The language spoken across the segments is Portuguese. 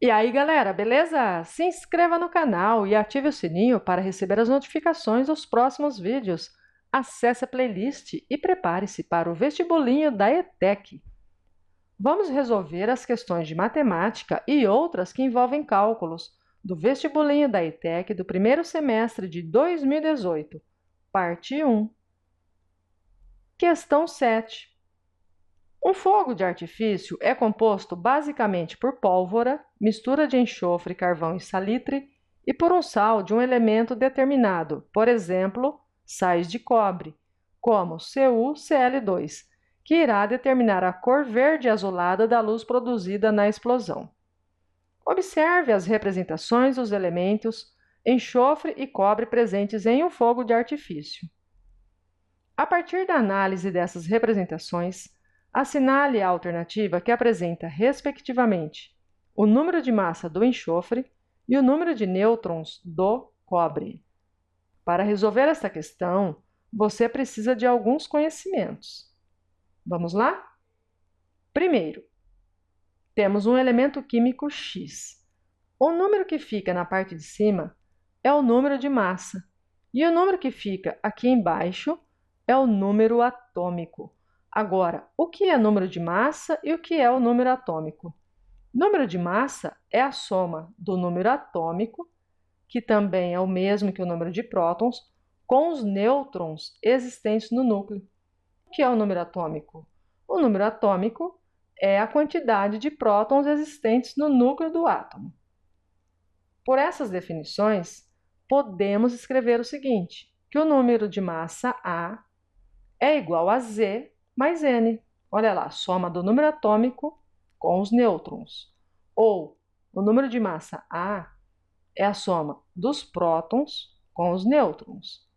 E aí, galera, beleza? Se inscreva no canal e ative o sininho para receber as notificações dos próximos vídeos. Acesse a playlist e prepare-se para o vestibulinho da ETEC. Vamos resolver as questões de matemática e outras que envolvem cálculos do vestibulinho da ETEC do primeiro semestre de 2018, parte 1. Questão 7. Um fogo de artifício é composto basicamente por pólvora, mistura de enxofre, carvão e salitre, e por um sal de um elemento determinado, por exemplo, sais de cobre, como CuCl2, que irá determinar a cor verde azulada da luz produzida na explosão. Observe as representações dos elementos enxofre e cobre presentes em um fogo de artifício. A partir da análise dessas representações, assinale a alternativa que apresenta, respectivamente, o número de massa do enxofre e o número de nêutrons do cobre. Para resolver esta questão, você precisa de alguns conhecimentos. Vamos lá? Primeiro, temos um elemento químico X. O número que fica na parte de cima é o número de massa, e o número que fica aqui embaixo é o número atômico. Agora, o que é número de massa e o que é o número atômico? Número de massa é a soma do número atômico, que também é o mesmo que o número de prótons, com os nêutrons existentes no núcleo. O que é o número atômico? O número atômico é a quantidade de prótons existentes no núcleo do átomo. Por essas definições, podemos escrever o seguinte, que o número de massa A é igual a Z mais N. Olha lá, soma do número atômico com os nêutrons. Ou, o número de massa A é a soma dos prótons com os nêutrons.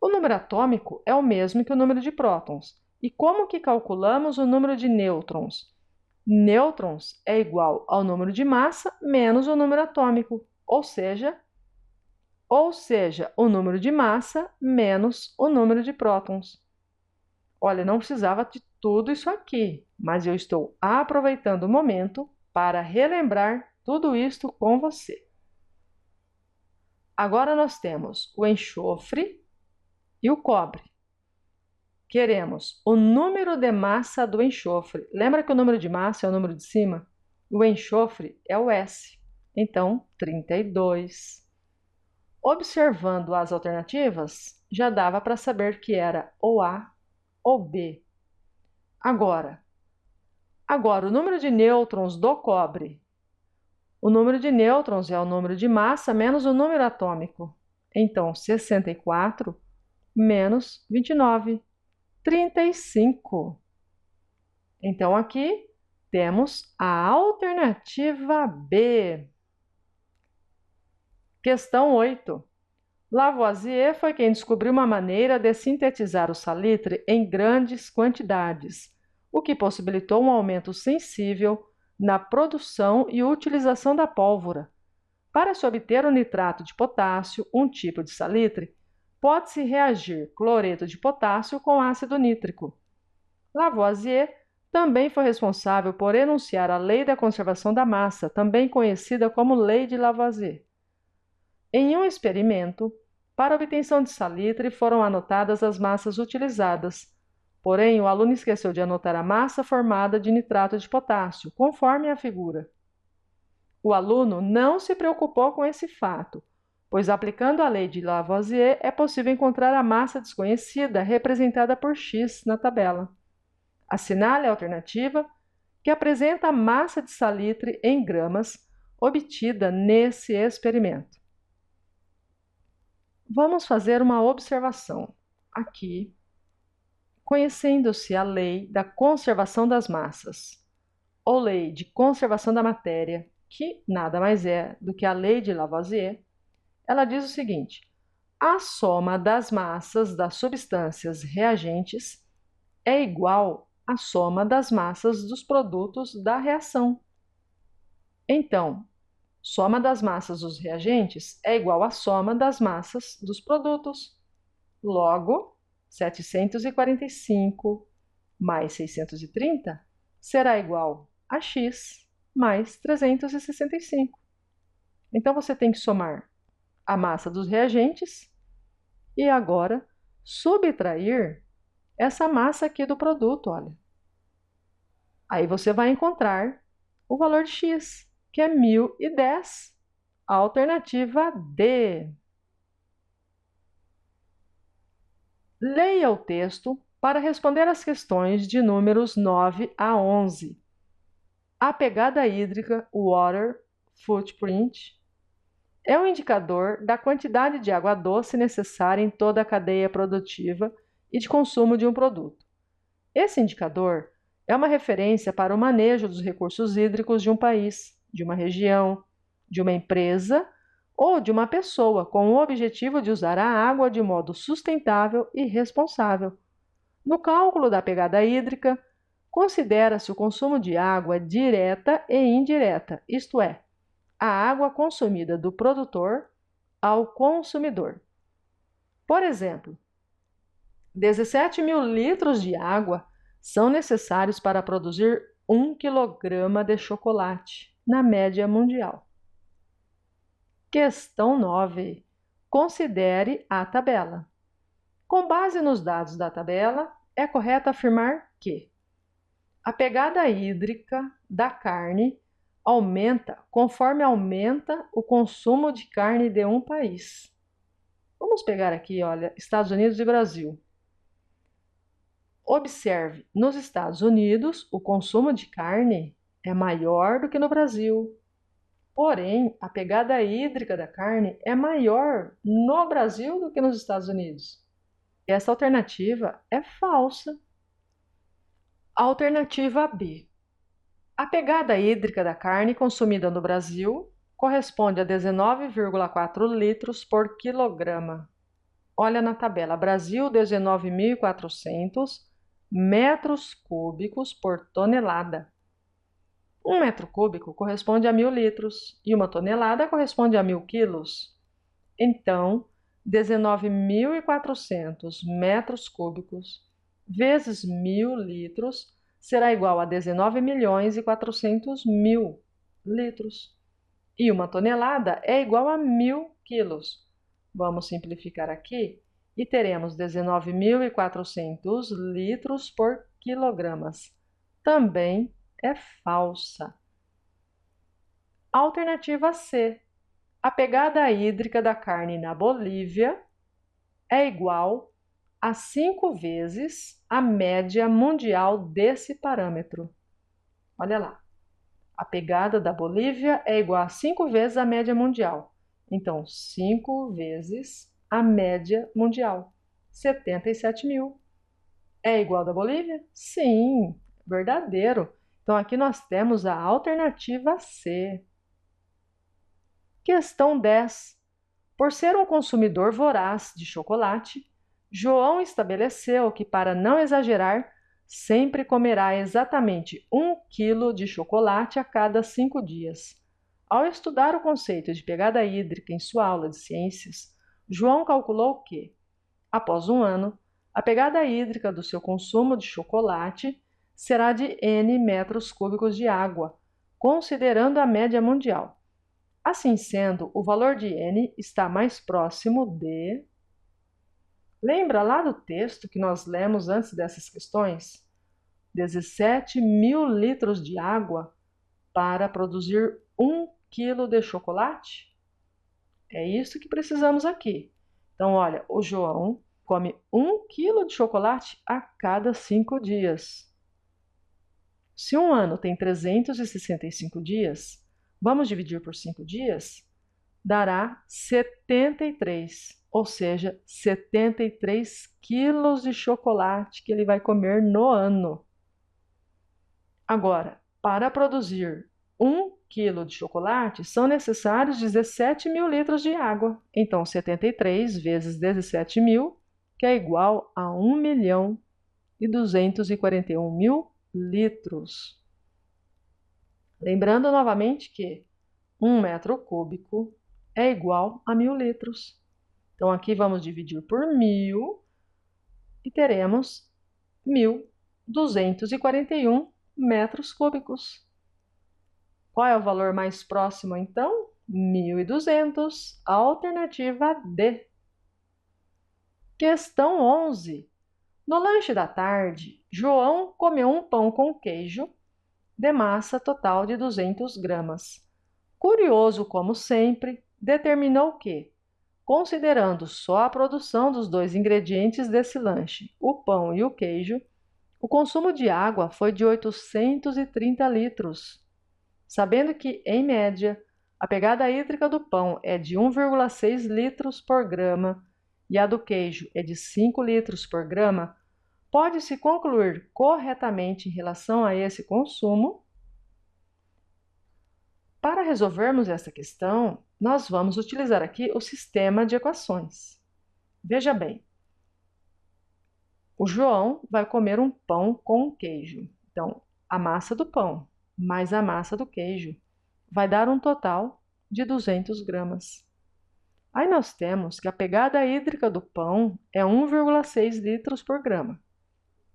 O número atômico é o mesmo que o número de prótons. E como que calculamos o número de nêutrons? Nêutrons é igual ao número de massa menos o número atômico, ou seja, o número de massa menos o número de prótons. Olha, não precisava de tudo isso aqui, mas eu estou aproveitando o momento para relembrar tudo isto com você. Agora nós temos o enxofre e o cobre. Queremos o número de massa do enxofre. Lembra que o número de massa é o número de cima? O enxofre é o S. Então, 32. Observando as alternativas, já dava para saber que era ou A ou B. Agora, o número de nêutrons do cobre. O número de nêutrons é o número de massa menos o número atômico. Então, 64 menos 29, 35. Então, aqui temos a alternativa B. Questão 8. Lavoisier foi quem descobriu uma maneira de sintetizar o salitre em grandes quantidades, o que possibilitou um aumento sensível na produção e utilização da pólvora. Para se obter o nitrato de potássio, um tipo de salitre, pode-se reagir cloreto de potássio com ácido nítrico. Lavoisier também foi responsável por enunciar a lei da conservação da massa, também conhecida como Lei de Lavoisier. Em um experimento, para a obtenção de salitre foram anotadas as massas utilizadas, porém o aluno esqueceu de anotar a massa formada de nitrato de potássio, conforme a figura. O aluno não se preocupou com esse fato, pois aplicando a lei de Lavoisier é possível encontrar a massa desconhecida representada por X na tabela. Assinale a alternativa que apresenta a massa de salitre em gramas obtida nesse experimento. Vamos fazer uma observação aqui, conhecendo-se a lei da conservação das massas, ou lei de conservação da matéria, que nada mais é do que a lei de Lavoisier. Ela diz o seguinte: a soma das massas das substâncias reagentes é igual à soma das massas dos produtos da reação. Então, soma das massas dos reagentes é igual à soma das massas dos produtos. Logo, 745 mais 630 será igual a x. mais 365. Então, você tem que somar a massa dos reagentes e agora subtrair essa massa aqui do produto, olha. Aí você vai encontrar o valor de x, que é 1.010. Alternativa D. Leia o texto para responder as questões de números 9 a 11. A pegada hídrica, water footprint, é um indicador da quantidade de água doce necessária em toda a cadeia produtiva e de consumo de um produto. Esse indicador é uma referência para o manejo dos recursos hídricos de um país, de uma região, de uma empresa ou de uma pessoa, com o objetivo de usar a água de modo sustentável e responsável. No cálculo da pegada hídrica, considera-se o consumo de água direta e indireta, isto é, a água consumida do produtor ao consumidor. Por exemplo, 17 mil litros de água são necessários para produzir 1 quilograma de chocolate, na média mundial. Questão 9. Considere a tabela. Com base nos dados da tabela, é correto afirmar que a pegada hídrica da carne aumenta conforme aumenta o consumo de carne de um país. Vamos pegar aqui, olha, Estados Unidos e Brasil. Observe, nos Estados Unidos, o consumo de carne é maior do que no Brasil. Porém, a pegada hídrica da carne é maior no Brasil do que nos Estados Unidos. Essa alternativa é falsa. Alternativa B. A pegada hídrica da carne consumida no Brasil corresponde a 19,4 litros por quilograma. Olha na tabela, Brasil 19.400 metros cúbicos por tonelada. 1 metro cúbico corresponde a 1.000 litros e uma tonelada corresponde a 1.000 quilos. Então, 19.400 metros cúbicos vezes 1.000 litros será igual a 19.400.000 litros. E uma tonelada é igual a 1.000 quilos. Vamos simplificar aqui e teremos 19.400 litros por quilogramas. Também é falsa. Alternativa C. A pegada hídrica da carne na Bolívia é igual a 5 vezes a média mundial desse parâmetro. Olha lá. A pegada da Bolívia é igual a 5 vezes a média mundial. Então, 5 vezes a média mundial. 77.000. É igual a da Bolívia? Sim, verdadeiro. Então, aqui nós temos a alternativa C. Questão 10. Por ser um consumidor voraz de chocolate, João estabeleceu que, para não exagerar, sempre comerá exatamente 1 quilo de chocolate a cada 5 dias. Ao estudar o conceito de pegada hídrica em sua aula de ciências, João calculou que, após um ano, a pegada hídrica do seu consumo de chocolate será de N metros cúbicos de água, considerando a média mundial. Assim sendo, o valor de N está mais próximo de... Lembra lá do texto que nós lemos antes dessas questões? 17.000 litros de água para produzir 1 quilo de chocolate? É isso que precisamos aqui. Então, olha, o João come 1 quilo de chocolate a cada 5 dias. Se um ano tem 365 dias, vamos dividir por 5 dias? Dará 73, ou seja, 73 quilos de chocolate que ele vai comer no ano. Agora, para produzir 1 quilo de chocolate, são necessários 17.000 litros de água. Então, 73 vezes 17.000, que é igual a 1.241.000 litros. Lembrando novamente que 1 metro cúbico é igual a 1.000 litros. Então, aqui vamos dividir por 1.000 e teremos 1.241 metros cúbicos. Qual é o valor mais próximo, então? 1.200, alternativa D. Questão 11. No lanche da tarde, João comeu um pão com queijo de massa total de 200 gramas. Curioso como sempre, determinou que, considerando só a produção dos dois ingredientes desse lanche, o pão e o queijo, o consumo de água foi de 830 litros. Sabendo que, em média, a pegada hídrica do pão é de 1,6 litros por grama e a do queijo é de 5 litros por grama, pode-se concluir corretamente em relação a esse consumo. Para resolvermos essa questão, nós vamos utilizar aqui o sistema de equações. Veja bem, o João vai comer um pão com queijo. Então, a massa do pão mais a massa do queijo vai dar um total de 200 gramas. Aí nós temos que a pegada hídrica do pão é 1,6 litros por grama.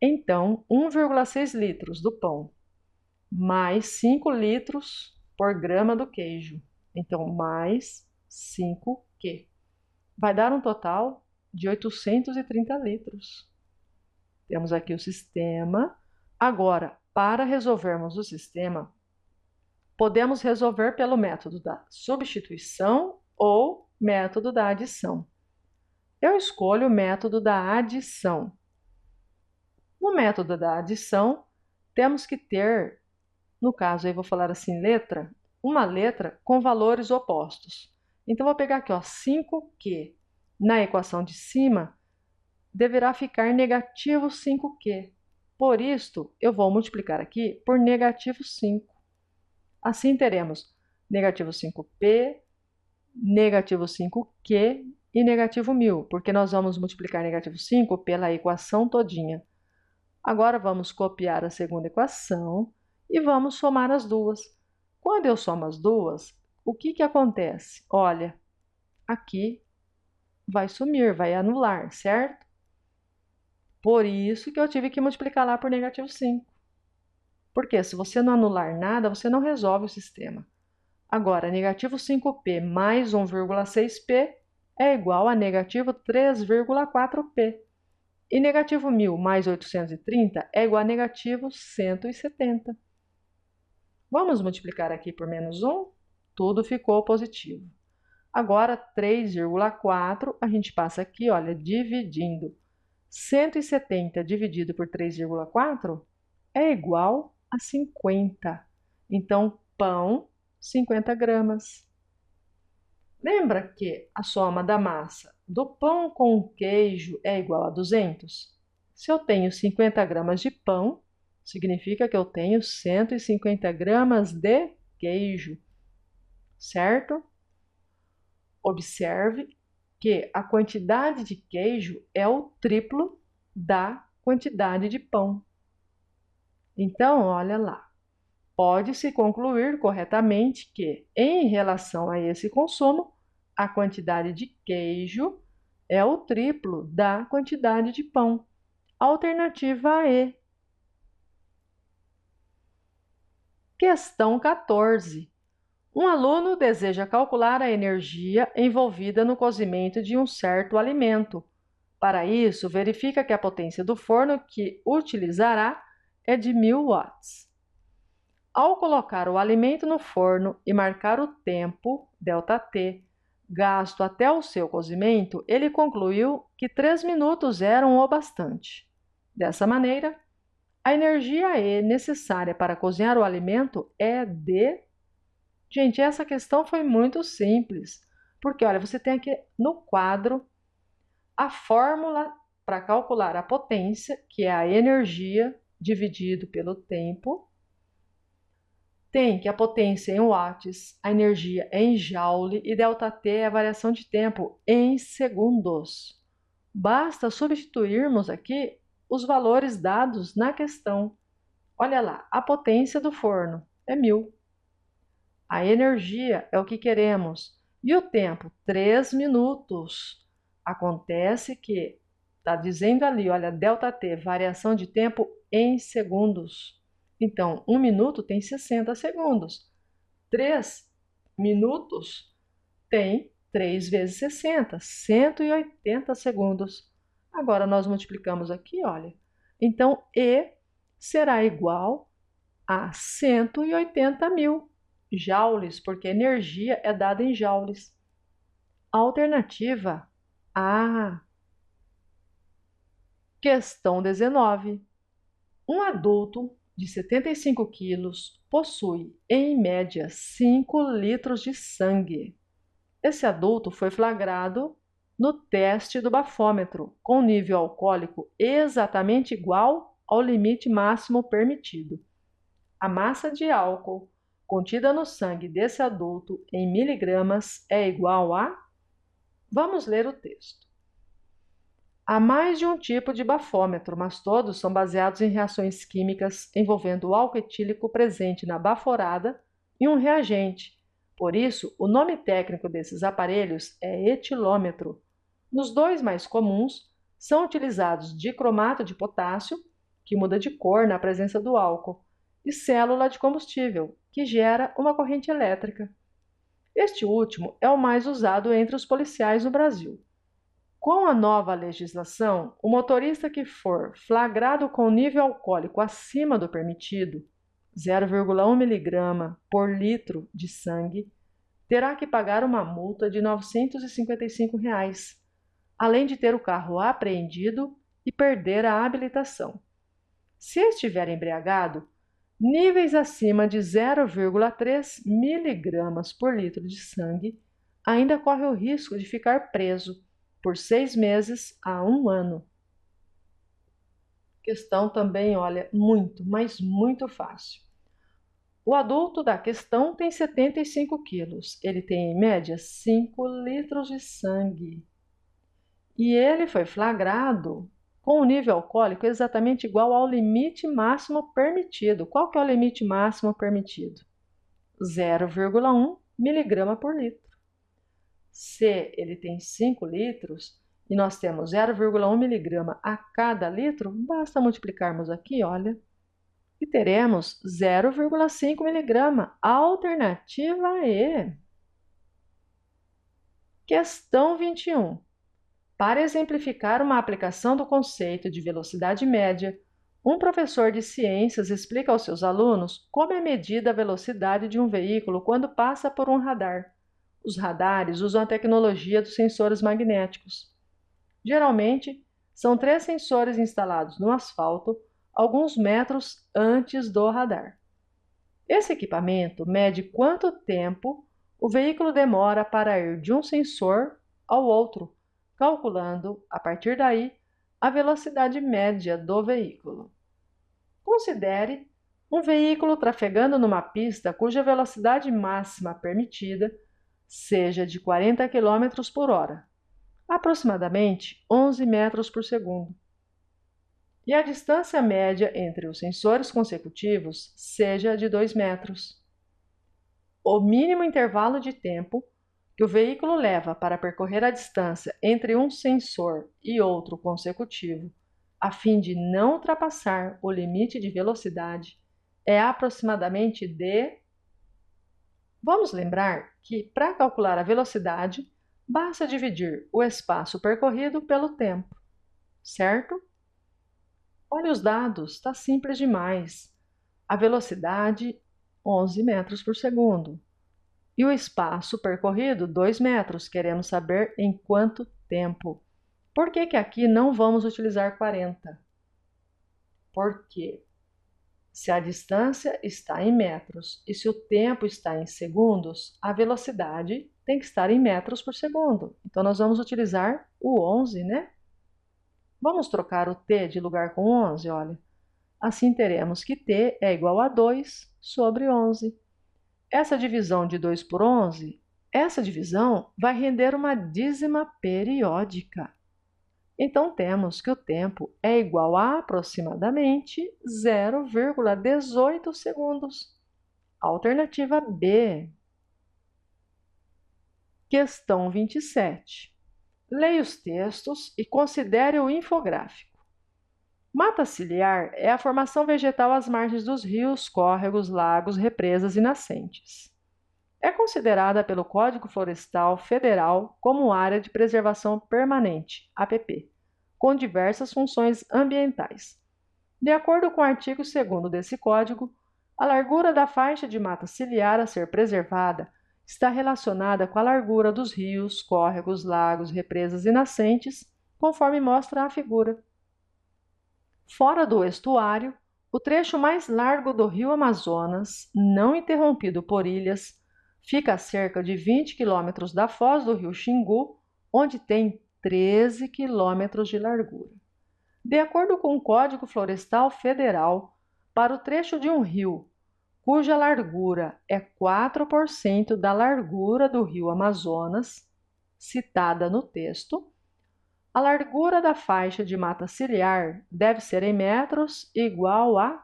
Então, 1,6 litros do pão mais 5 litros por grama do queijo. Então, mais 5Q. Vai dar um total de 830 litros. Temos aqui o sistema. Agora, para resolvermos o sistema, podemos resolver pelo método da substituição ou método da adição. Eu escolho o método da adição. No método da adição, temos que ter, no caso aí vou falar assim, uma letra com valores opostos. Então, vou pegar aqui, ó, 5Q. Na equação de cima, deverá ficar negativo 5Q. Por isto, eu vou multiplicar aqui por negativo 5. Assim, teremos negativo 5P, negativo 5Q e negativo 1.000, porque nós vamos multiplicar negativo 5 pela equação todinha. Agora, vamos copiar a segunda equação e vamos somar as duas. Quando eu somo as duas, o que acontece? Olha, aqui vai sumir, vai anular, certo? Por isso que eu tive que multiplicar lá por negativo 5. Porque se você não anular nada, você não resolve o sistema. Agora, negativo 5P mais 1,6P é igual a negativo 3,4P. E negativo 1.000 mais 830 é igual a negativo 170. Vamos multiplicar aqui por menos 1? Tudo ficou positivo. Agora, 3,4, a gente passa aqui, olha, dividindo. 170 dividido por 3,4 é igual a 50. Então, pão, 50 gramas. Lembra que a soma da massa do pão com queijo é igual a 200? Se eu tenho 50 gramas de pão, significa que eu tenho 150 gramas de queijo, certo? Observe que a quantidade de queijo é o triplo da quantidade de pão. Então, olha lá, pode-se concluir corretamente que, em relação a esse consumo, a quantidade de queijo é o triplo da quantidade de pão. Alternativa E. Questão 14. Um aluno deseja calcular a energia envolvida no cozimento de um certo alimento. Para isso, verifica que a potência do forno que utilizará é de 1.000 watts. Ao colocar o alimento no forno e marcar o tempo, ΔT, gasto até o seu cozimento, ele concluiu que 3 minutos eram o bastante. Dessa maneira, a energia E necessária para cozinhar o alimento é de... Gente, essa questão foi muito simples, porque olha, você tem aqui no quadro a fórmula para calcular a potência, que é a energia dividido pelo tempo. Tem que a potência é em watts, a energia é em joule e ΔT é a variação de tempo em segundos. Basta substituirmos aqui os valores dados na questão. Olha lá, a potência do forno é 1.000. A energia é o que queremos. E o tempo? 3 minutos. Acontece que está dizendo ali, olha, ΔT, variação de tempo em segundos. Então, 1 minuto tem 60 segundos. 3 minutos tem 3 vezes 60, 180 segundos. Agora nós multiplicamos aqui, olha. Então, E será igual a 180 mil joules, porque a energia é dada em joules. Alternativa A. Questão 19. Um adulto de 75 quilos possui, em média, 5 litros de sangue. Esse adulto foi flagrado no teste do bafômetro, com nível alcoólico exatamente igual ao limite máximo permitido. A massa de álcool contida no sangue desse adulto em miligramas é igual a... Vamos ler o texto. Há mais de um tipo de bafômetro, mas todos são baseados em reações químicas envolvendo o álcool etílico presente na baforada e um reagente. Por isso, o nome técnico desses aparelhos é etilômetro. Nos dois mais comuns, são utilizados dicromato de potássio, que muda de cor na presença do álcool, e célula de combustível, que gera uma corrente elétrica. Este último é o mais usado entre os policiais no Brasil. Com a nova legislação, o motorista que for flagrado com nível alcoólico acima do permitido, 0,1 mg por litro de sangue, terá que pagar uma multa de R$ 955, além de ter o carro apreendido e perder a habilitação. Se estiver embriagado, níveis acima de 0,3 mg por litro de sangue, ainda corre o risco de ficar preso por 6 meses a 1 ano. Questão também, olha, muito, mas muito fácil. O adulto da questão tem 75 quilos. Ele tem, em média, 5 litros de sangue. E ele foi flagrado com o nível alcoólico exatamente igual ao limite máximo permitido. Qual que é o limite máximo permitido? 0,1 miligrama por litro. Se ele tem 5 litros e nós temos 0,1 miligrama a cada litro, basta multiplicarmos aqui, olha, e teremos 0,5 miligrama. Alternativa E. Questão 21. Para exemplificar uma aplicação do conceito de velocidade média, um professor de ciências explica aos seus alunos como é medida a velocidade de um veículo quando passa por um radar. Os radares usam a tecnologia dos sensores magnéticos. Geralmente, são 3 sensores instalados no asfalto, alguns metros antes do radar. Esse equipamento mede quanto tempo o veículo demora para ir de um sensor ao outro, calculando, a partir daí, a velocidade média do veículo. Considere um veículo trafegando numa pista cuja velocidade máxima permitida seja de 40 km por hora, aproximadamente 11 metros por segundo, e a distância média entre os sensores consecutivos seja de 2 metros. O mínimo intervalo de tempo que o veículo leva para percorrer a distância entre um sensor e outro consecutivo, a fim de não ultrapassar o limite de velocidade, é aproximadamente de... Vamos lembrar que, para calcular a velocidade, basta dividir o espaço percorrido pelo tempo, certo? Olha os dados, está simples demais. A velocidade, 11 metros por segundo. E o espaço percorrido, 2 metros. Queremos saber em quanto tempo. Por que aqui não vamos utilizar 40? Porque se a distância está em metros e se o tempo está em segundos, a velocidade tem que estar em metros por segundo. Então, nós vamos utilizar o 11, né? Vamos trocar o t de lugar com 11, olha. Assim, teremos que t é igual a 2 sobre 11. Essa divisão de 2 por 11, essa divisão vai render uma dízima periódica. Então, temos que o tempo é igual a aproximadamente 0,18 segundos. Alternativa B. Questão 27. Leia os textos e considere o infográfico. Mata ciliar é a formação vegetal às margens dos rios, córregos, lagos, represas e nascentes. É considerada pelo Código Florestal Federal como área de preservação permanente, APP, com diversas funções ambientais. De acordo com o artigo 2º desse código, a largura da faixa de mata ciliar a ser preservada está relacionada com a largura dos rios, córregos, lagos, represas e nascentes, conforme mostra a figura. Fora do estuário, o trecho mais largo do rio Amazonas, não interrompido por ilhas, fica a cerca de 20 quilômetros da foz do rio Xingu, onde tem 13 quilômetros de largura. De acordo com o Código Florestal Federal, para o trecho de um rio cuja largura é 4% da largura do rio Amazonas, citada no texto, a largura da faixa de mata ciliar deve ser em metros igual a...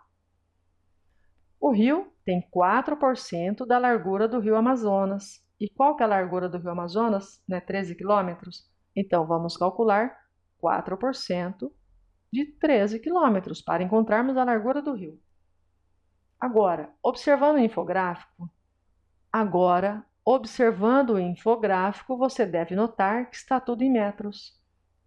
O rio tem 4% da largura do rio Amazonas. E qual que é a largura do rio Amazonas? 13 quilômetros? Então, vamos calcular 4% de 13 quilômetros para encontrarmos a largura do rio. Agora, observando o infográfico, você deve notar que está tudo em metros.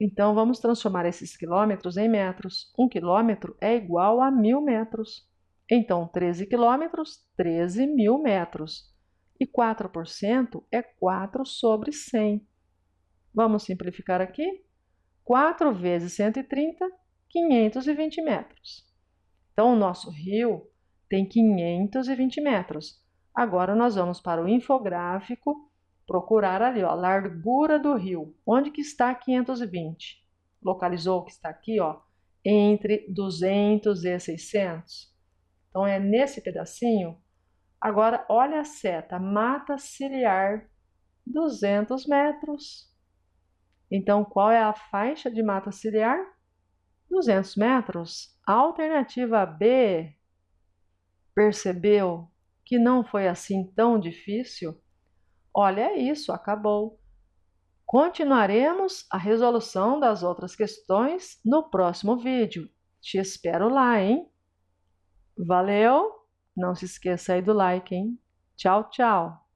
Então, vamos transformar esses quilômetros em metros. 1 quilômetro é igual a 1.000 metros. Então, 13 quilômetros, 13.000 metros. E 4% é 4 sobre 100. Vamos simplificar aqui? 4 vezes 130, 520 metros. Então, o nosso rio tem 520 metros. Agora, nós vamos para o infográfico, procurar ali, ó, largura do rio. Onde que está 520? Localizou que está aqui, ó, entre 200 e 600. Então, é nesse pedacinho. Agora, olha a seta, mata ciliar, 200 metros. Então, qual é a faixa de mata ciliar? 200 metros. Alternativa B. Percebeu que não foi assim tão difícil? Olha, é isso, acabou. Continuaremos a resolução das outras questões no próximo vídeo. Te espero lá, hein? Valeu! Não se esqueça aí do like, hein? Tchau, tchau!